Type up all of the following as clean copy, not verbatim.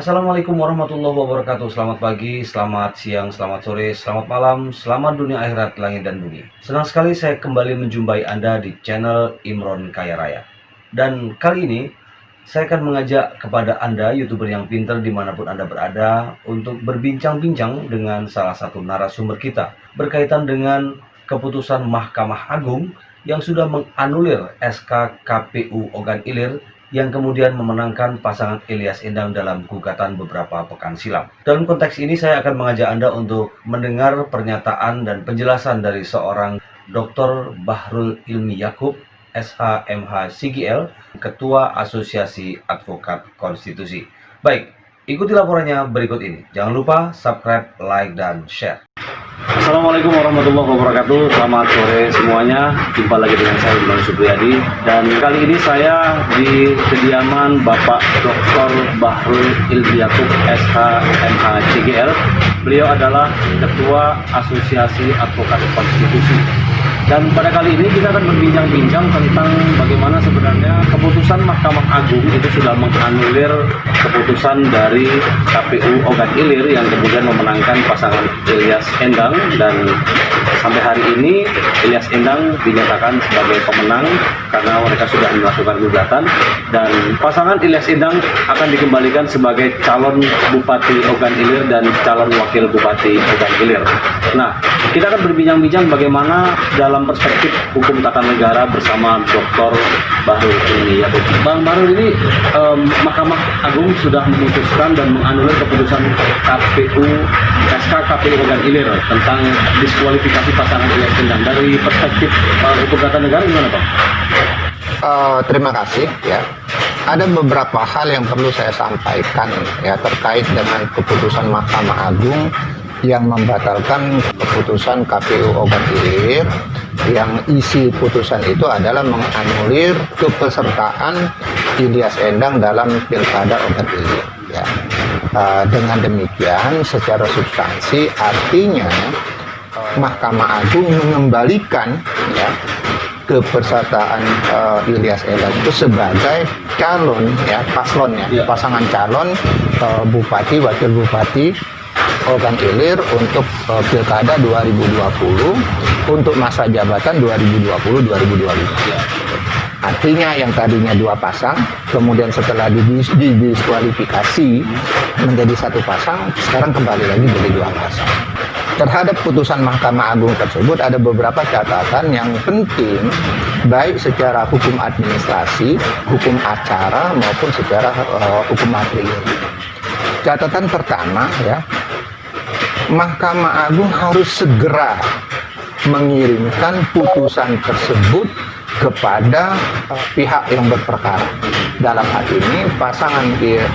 Assalamualaikum warahmatullahi wabarakatuh. Selamat pagi, selamat siang, selamat sore, selamat malam, selamat dunia akhirat, langit dan bumi. Senang sekali saya kembali menjumpai Anda di channel Imron Kaya Raya. Dan kali ini saya akan mengajak kepada Anda, YouTuber yang pintar dimanapun Anda berada, untuk berbincang-bincang dengan salah satu narasumber kita berkaitan dengan keputusan Mahkamah Agung yang sudah menganulir SK KPU Ogan Ilir yang kemudian memenangkan pasangan Ilyas Endang dalam gugatan beberapa pekan silam. Dalam konteks ini saya akan mengajak Anda untuk mendengar pernyataan dan penjelasan dari seorang Dr. Bahrul Ilmi Yakub, SH.MH CGL, Ketua Asosiasi Advokat Konstitusi. Baik, ikuti laporannya berikut ini. Jangan lupa subscribe, like, dan share. Assalamualaikum warahmatullahi wabarakatuh. Selamat sore semuanya. Jumpa lagi dengan saya Imron Supriyadi. Dan kali ini saya di kediaman Bapak Dr. Bahrul Ilmi Yakub, SH.MH CGL. Beliau adalah Ketua Asosiasi Advokat Konstitusi. Dan pada kali ini kita akan berbincang-bincang tentang bagaimana sebenarnya keputusan Mahkamah Agung itu sudah menganulir keputusan dari KPU Ogan Ilir yang kemudian memenangkan pasangan Ilyas Endang, dan sampai hari ini Ilyas Endang dinyatakan sebagai pemenang karena mereka sudah melakukan gugatan, dan pasangan Ilyas Endang akan dikembalikan sebagai calon Bupati Ogan Ilir dan calon Wakil Bupati Ogan Ilir. Nah, kita akan berbincang-bincang bagaimana dalam perspektif hukum tata negara bersama Dr. Bahrul Ilmi Yakub. Bang Bahrul, ini Mahkamah Agung sudah memutuskan dan menganulir keputusan SK KPU Ogan Ilir tentang diskualifikasi pasangan Ilyas Endang. Dari perspektif hukum tata negara gimana, Bang? Terima kasih ya. Ada beberapa hal yang perlu saya sampaikan ya terkait dengan keputusan Mahkamah Agung yang membatalkan keputusan KPU Ogan Ilir, yang isi putusan itu adalah menganulir kepesertaan Ilyas Endang dalam Pilkada Ogan Ilir ya. Dengan demikian secara substansi artinya Mahkamah Agung mengembalikan ya kepesertaan Ilyas Endang itu sebagai calon ya, paslonnya, pasangan calon Bupati Wakil Bupati Ogan Ilir untuk Pilkada 2020 untuk masa jabatan 2020-2025. Artinya yang tadinya dua pasang, kemudian setelah didiskualifikasi menjadi satu pasang, sekarang kembali lagi jadi dua pasang. Terhadap putusan Mahkamah Agung tersebut ada beberapa catatan yang penting, baik secara hukum administrasi, hukum acara, maupun secara hukum material. Catatan pertama ya, Mahkamah Agung harus segera mengirimkan putusan tersebut kepada pihak yang berperkara. Dalam hal ini pasangan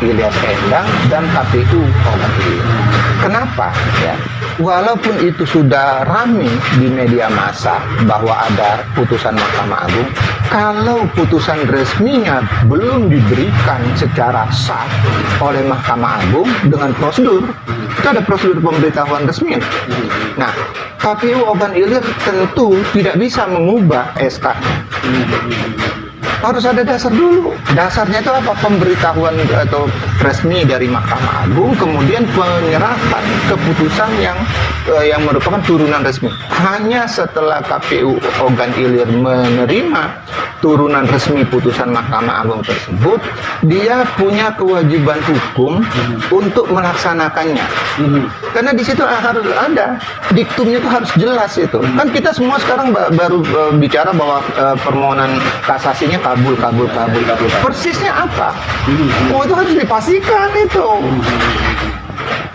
Ilyas Endang dan KPU Ogan Ilir. Kenapa? Ya, walaupun itu sudah ramai di media massa bahwa ada putusan Mahkamah Agung, kalau putusan resminya belum diberikan secara sah oleh Mahkamah Agung dengan prosedur, itu ada prosedur pemberitahuan resmi. Nah, KPU Ogan Ilir tentu tidak bisa mengubah SK. Harus ada dasar dulu. Dasarnya itu apa? Pemberitahuan atau resmi dari Mahkamah Agung, kemudian penyerahan keputusan yang merupakan turunan resmi. Hanya setelah KPU Ogan Ilir menerima turunan resmi putusan Mahkamah Agung tersebut, dia punya kewajiban hukum untuk melaksanakannya. Karena di situ harus ada diktumnya, itu harus jelas itu. Kan kita semua sekarang baru bicara bahwa permohonan kasasinya kabul. Persisnya apa? Oh, itu harus dipastikan itu.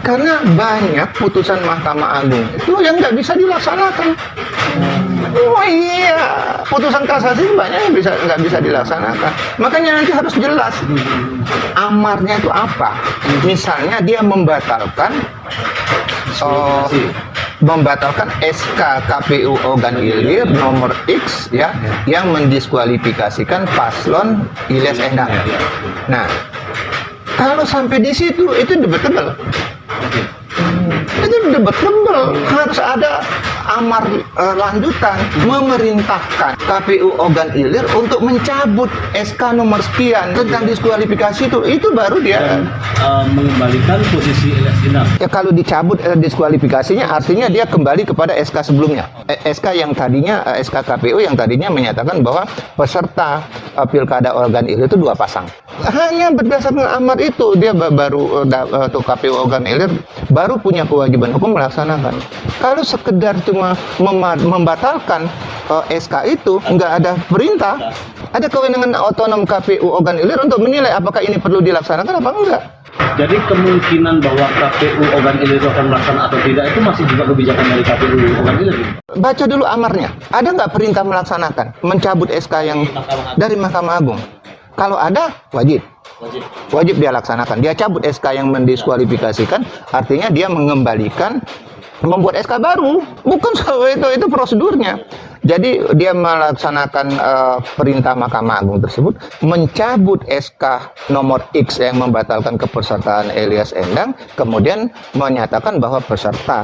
Karena banyak putusan Mahkamah Agung itu yang nggak bisa dilaksanakan. Oh iya, putusan kasasi banyak yang nggak bisa dilaksanakan. Makanya nanti harus jelas amarnya itu apa. Misalnya dia membatalkan SK KPU Ogan Ilir nomor X ya, yang mendiskualifikasikan paslon Ilyas Endang. Nah, kalau sampai di situ itu debatable. Itu debatable. Harus ada amar lanjutan memerintahkan KPU Ogan Ilir untuk mencabut SK nomor sekian tentang diskualifikasi itu baru dia mengembalikan posisi Ilyas Endang. ya. Kalau dicabut diskualifikasinya artinya dia kembali kepada SK sebelumnya. SK yang tadinya SK KPU yang tadinya menyatakan bahwa peserta Pilkada Ogan Ilir itu 2 pasang. Hanya berdasarkan amar itu dia baru atau KPU Ogan Ilir baru punya kewajiban hukum melaksanakan. Kalau sekedar cuma membatalkan SK itu nggak ada perintah, ada kewenangan otonom KPU Ogan Ilir untuk menilai apakah ini perlu dilaksanakan apa enggak. Jadi kemungkinan bahwa KPU Ogan Ilir akan melaksanakan atau tidak itu masih juga kebijakan dari KPU Ogan Ilir. Baca dulu amarnya. Ada nggak perintah melaksanakan mencabut SK yang dari Mahkamah Agung? Kalau ada, wajib dia laksanakan. Dia cabut SK yang mendiskualifikasikan, artinya dia mengembalikan, membuat SK baru. Bukan itu prosedurnya. Jadi dia melaksanakan perintah Mahkamah Agung tersebut, mencabut SK nomor X yang membatalkan kepesertaan Ilyas Endang, kemudian menyatakan bahwa peserta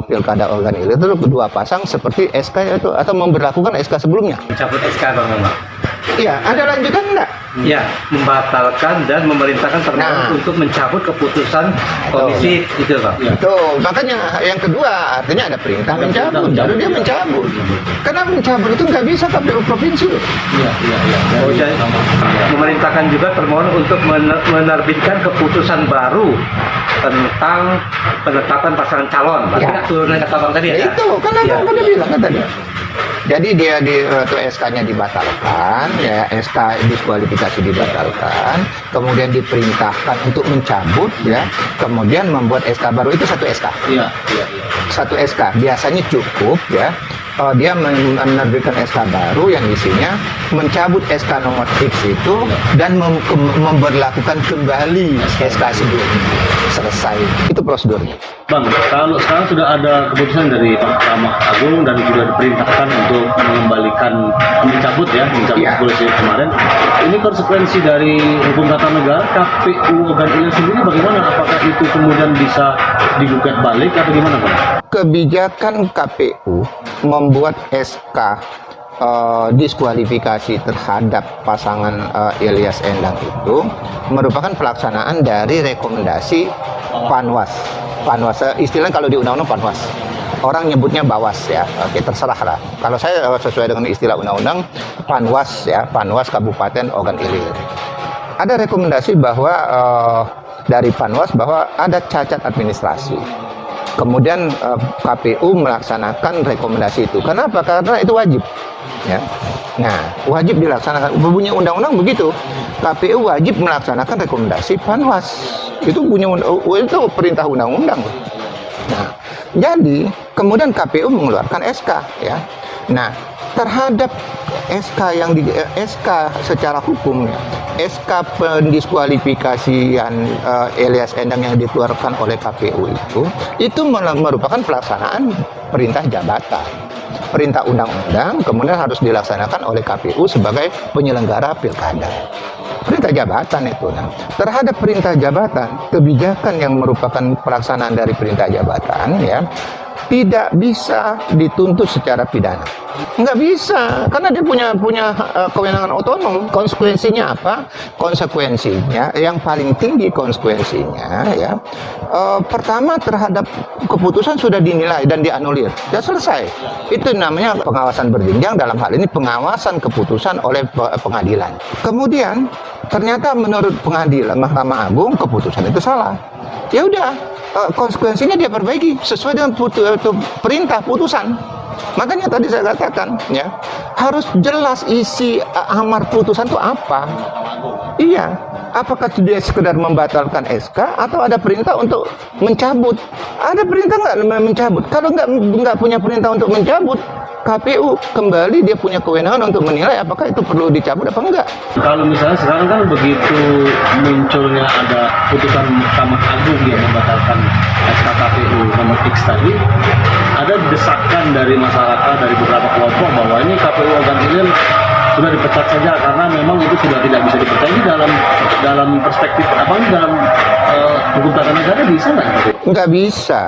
Pilkada Ogan Ilir itu 2 pasang seperti SK itu, atau memberlakukan SK sebelumnya. Mencabut SK Bang. Iya, ada lanjutan enggak? Ya, membatalkan dan memerintahkan termohon untuk mencabut keputusan komisi itu, Pak. Ya. Betul, makanya yang kedua artinya ada perintah mencabut, baru dia mencabut. Karena mencabut itu nggak bisa KPU provinsi. Iya. Jadi, memerintahkan juga termohon untuk menerbitkan keputusan baru tentang penetapan pasangan calon. Berarti Ya. turunnya kata Bang tadi ya? Itu kan Abang udah bilang kan tadi. Jadi dia SK-nya dibatalkan, ya SK diskualifikasi dibatalkan, kemudian diperintahkan untuk mencabut, ya, kemudian membuat SK baru itu 1 SK. Iya. 1 SK biasanya cukup, ya. Dia menerbitkan SK baru yang isinya mencabut SK nomor X itu dan memberlakukan kembali SK sebelumnya. Selesai. Itu prosedurnya. Bang, kalau sekarang sudah ada keputusan dari Mahkamah Agung dan juga diperintahkan untuk mengembalikan, mencabut polisi kemarin. Ini konsekuensi dari hukum tata negara KPU Ogan Ilir sendiri bagaimana? Apakah itu kemudian bisa digugat balik atau gimana, Bang? Kebijakan KPU membuat SK diskualifikasi terhadap pasangan Ilyas Endang itu merupakan pelaksanaan dari rekomendasi Panwas. Istilahnya kalau di undang-undang Panwas. Orang nyebutnya Bawas, ya. Oke, terserah lah. Kalau saya sesuai dengan istilah undang-undang Panwas, ya, Panwas Kabupaten Ogan Ilir. Ada rekomendasi bahwa dari Panwas bahwa ada cacat administrasi. Kemudian KPU melaksanakan rekomendasi itu. Kenapa? Karena itu wajib. Ya. Nah, wajib dilaksanakan. Bunyi undang-undang begitu. KPU wajib melaksanakan rekomendasi Panwas. Itu bunyi itu perintah undang-undang. Nah, jadi kemudian KPU mengeluarkan SK, ya. Nah, terhadap SK yang SK secara hukum, SK pendiskualifikasian Ilyas Endang yang dikeluarkan oleh KPU itu merupakan pelaksanaan perintah jabatan, perintah undang-undang, kemudian harus dilaksanakan oleh KPU sebagai penyelenggara pilkada. Perintah jabatan itu. Nah, terhadap perintah jabatan, kebijakan yang merupakan pelaksanaan dari perintah jabatan, ya, tidak bisa dituntut secara pidana. Nggak bisa, karena dia punya kewenangan otonom. Konsekuensinya apa? Konsekuensinya yang paling tinggi konsekuensinya, ya, pertama terhadap keputusan sudah dinilai dan dianulir, sudah selesai. Itu namanya pengawasan berjenjang, dalam hal ini pengawasan keputusan oleh pengadilan. Kemudian ternyata menurut pengadilan Mahkamah Agung keputusan itu salah. Ya udah, konsekuensinya dia perbaiki sesuai dengan perintah putusan. Makanya tadi saya katakan, ya, harus jelas isi amar putusan itu apa. Iya, apakah dia sekedar membatalkan SK atau ada perintah untuk mencabut? Ada perintah nggak mencabut? Kalau nggak punya perintah untuk mencabut, KPU kembali dia punya kewenangan untuk menilai apakah itu perlu dicabut apa enggak. Kalau misalnya sekarang kan begitu munculnya ada putusan Mahkamah Agung yang membatalkan SK KPU nomor X tadi, ada desakan dari masyarakat, dari beberapa kelompok bahwa ini KPU Ogan Ilir sudah dipecat saja karena memang itu sudah tidak bisa dipercaya. Dalam perspektif apa, dalam hukum tata negara bisa nggak? Nggak bisa.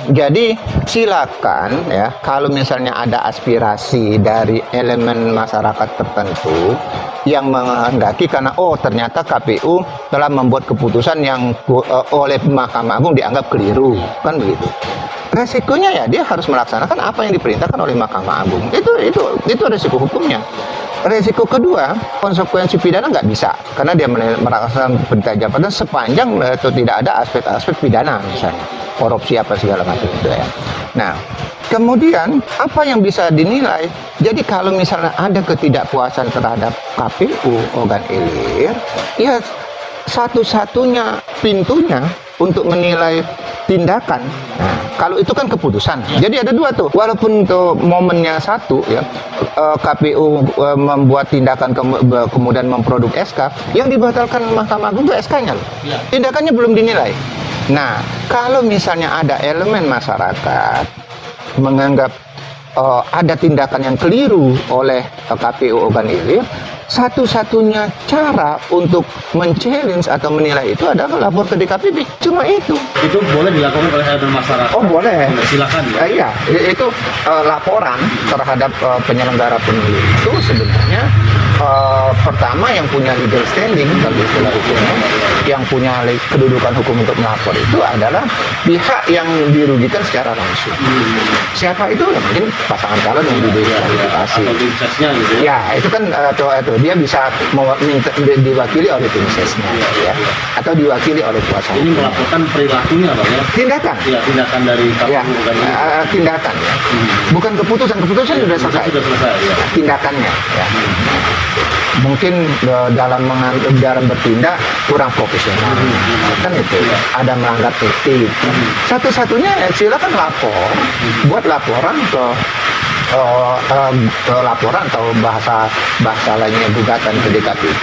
Jadi silakan ya, kalau misalnya ada aspirasi dari elemen masyarakat tertentu yang menghendaki karena ternyata KPU telah membuat keputusan yang oleh Mahkamah Agung dianggap keliru, kan begitu. Resikonya ya dia harus melaksanakan apa yang diperintahkan oleh Mahkamah Agung. Itu resiko hukumnya. Resiko kedua, konsekuensi pidana nggak bisa karena dia melaksanakan perintah jabatan sepanjang itu tidak ada aspek-aspek pidana, misalnya korupsi apa segala macam itu ya. Nah, kemudian apa yang bisa dinilai? Jadi kalau misalnya ada ketidakpuasan terhadap KPU organ hilir, ya satu-satunya pintunya untuk menilai tindakan. Nah, kalau itu kan keputusan. Jadi ada dua tuh. Walaupun tuh momennya satu ya, KPU membuat tindakan kemudian memproduk SK, yang dibatalkan Mahkamah Agung itu SK-nya loh. Tindakannya belum dinilai. Nah, kalau misalnya ada elemen masyarakat menganggap ada tindakan yang keliru oleh KPU organ hilir, satu-satunya cara untuk men-challenge atau menilai itu adalah lapor ke DKPP. Cuma itu. Itu boleh dilakukan oleh elemen masyarakat. Oh boleh. Silakan. Iya, itu laporan terhadap penyelenggara pemilu itu sebenarnya pertama yang punya legal standing kalau istilah hukumnya, yang punya kedudukan hukum untuk melapor itu adalah pihak yang dirugikan secara langsung. Siapa itu? Mungkin pasangan calon yang didiskualifikasi. Atau tim sesnya gitu ya. Ya, itu kan tuh dia bisa diwakili oleh tim sesnya ya, atau diwakili oleh kuasa Ini hukum. melaporkan perilakunya Pak ya. Tindakan. Ya, tindakan dari KPU Ya, organ hilir. tindakan ya. Bukan keputusan sudah selesai. Sudah selesai ya. Tindakannya ya. Mungkin dalam bertindak kurang profesional, kan itu ada melanggar etik. Satu-satunya silakan lapor, buat laporan ke laporan atau bahasa lainnya gugatan ke DKPP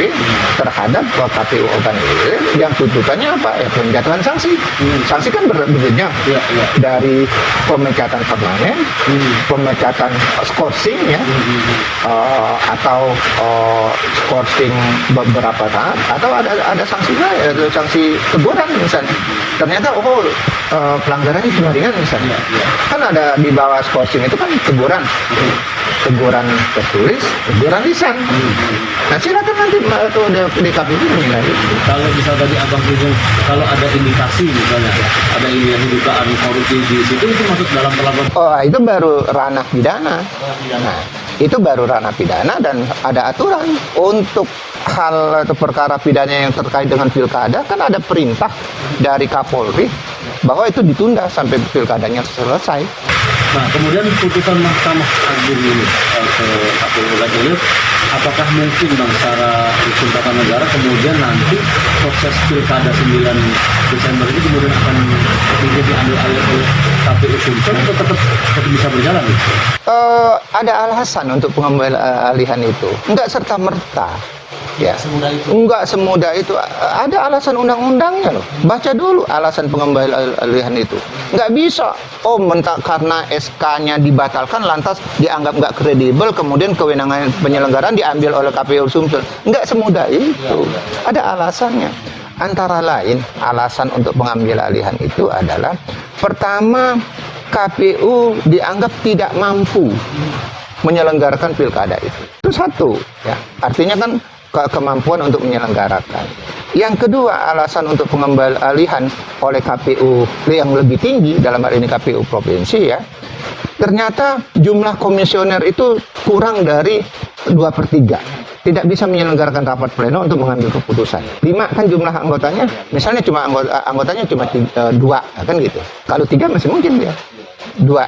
terhadap KPU organ hilir yang tuntutannya apa? Ya penjatuhan sanksi. Sanksi kan berjenjang dari pemecatan permanen, pemecatan skorsing ya, atau skorsing beberapa saat, atau ada sanksi lain, ada sanksi teguran misalnya. Ternyata pelanggarannya cuma ringan misalnya. Kan ada di bawah skorsing itu kan teguran tertulis, teguran lisan. Nah silakan nanti DKPP menilai itu. Kalau misal tadi Abang Sugeng, kalau ada indikasi misalnya, ada dugaan korupsi di situ, itu masuk dalam perlakuan. Itu baru ranah pidana. Nah, itu baru ranah pidana dan ada aturan untuk hal atau perkara pidana yang terkait dengan pilkada, kan ada perintah dari Kapolri bahwa itu ditunda sampai pilkadanya selesai. Nah, kemudian putusan Mahkamah Agung ini ke KPU organ hilir, apakah mungkin Bang secara hukum tata negara kemudian nanti proses pilkada 9 Desember ini kemudian akan diambil alih oleh KPU Sumsel atau tetap bisa berjalan? Ada alasan untuk pengembalian itu, enggak serta merta. Ya, enggak semudah itu. Ada alasan undang-undangnya loh. Baca dulu alasan pengembalian itu. Enggak bisa. Karena SK-nya dibatalkan lantas dianggap enggak kredibel, kemudian kewenangan penyelenggaraan diambil oleh KPU Sumsel. Enggak semudah itu. Ada alasannya. Antara lain, alasan untuk pengambil alihan itu adalah pertama, KPU dianggap tidak mampu menyelenggarakan pilkada itu. Itu satu, ya. Artinya kan kemampuan untuk menyelenggarakan. Yang kedua, alasan untuk pengembalian oleh KPU yang lebih tinggi, dalam hal ini KPU provinsi ya, ternyata jumlah komisioner itu kurang dari 2/3. Tidak bisa menyelenggarakan rapat pleno untuk mengambil keputusan. 5 kan jumlah anggotanya, misalnya cuma anggotanya cuma 2, kan gitu. Kalau 3 masih mungkin ya. 2.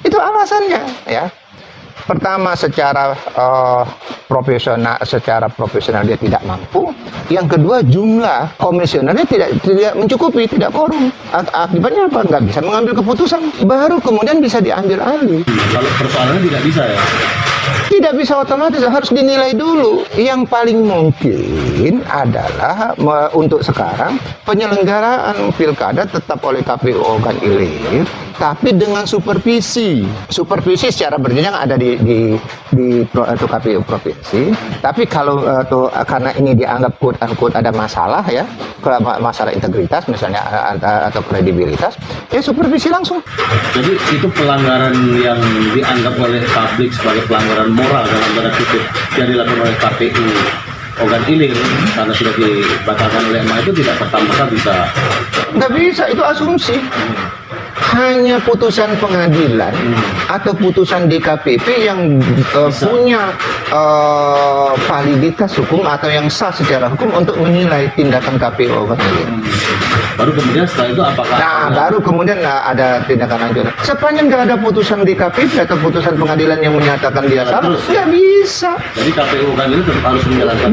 Itu alasannya ya. Pertama, secara profesional dia tidak mampu. Yang kedua, jumlah komisionernya tidak mencukupi, tidak korum. Akibatnya apa? Nggak bisa mengambil keputusan. Baru kemudian bisa diambil alih. Kalau persoalannya tidak bisa ya? Tidak bisa otomatis, harus dinilai dulu. Yang paling mungkin adalah untuk sekarang penyelenggaraan pilkada tetap oleh KPU organ hilir, tapi dengan supervisi. Supervisi secara berjenjang ada di KPU provinsi. Tapi kalau karena ini dianggap quote unquote ada masalah ya, masalah integritas misalnya atau kredibilitas, ya supervisi langsung. Jadi itu pelanggaran yang dianggap oleh publik sebagai pelanggaran moral dalam tanda kutip yang dilakukan oleh KPU organ hilir karena sudah dibatalkan oleh MA itu tidak pertama bisa. Nggak bisa, itu asumsi. Hanya putusan pengadilan atau putusan DKPP yang punya validitas hukum atau yang sah secara hukum untuk menilai tindakan KPU organ hilir. Baru kemudian setelah itu apakah? Nah, baru kemudian ada tindakan lanjutan. Sepanjang nggak ada putusan DKPP atau putusan pengadilan yang menyatakan dia salah, nggak bisa. Jadi KPU organ hilir tetap harus menjalankan.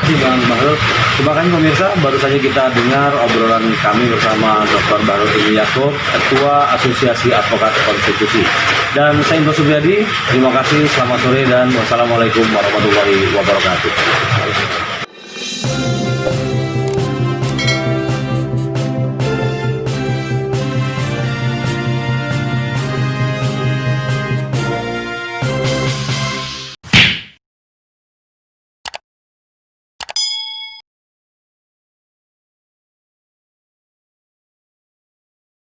Bang Bahrul, terima kasih pemirsa. Baru saja kita dengar obrolan kami bersama Dr. Bahrul Ulumi Yaakob, Ketua Asosiasi Advokat Konstitusi. Dan saya Indro Subriyadi, terima kasih, selamat sore dan wassalamualaikum warahmatullahi wabarakatuh.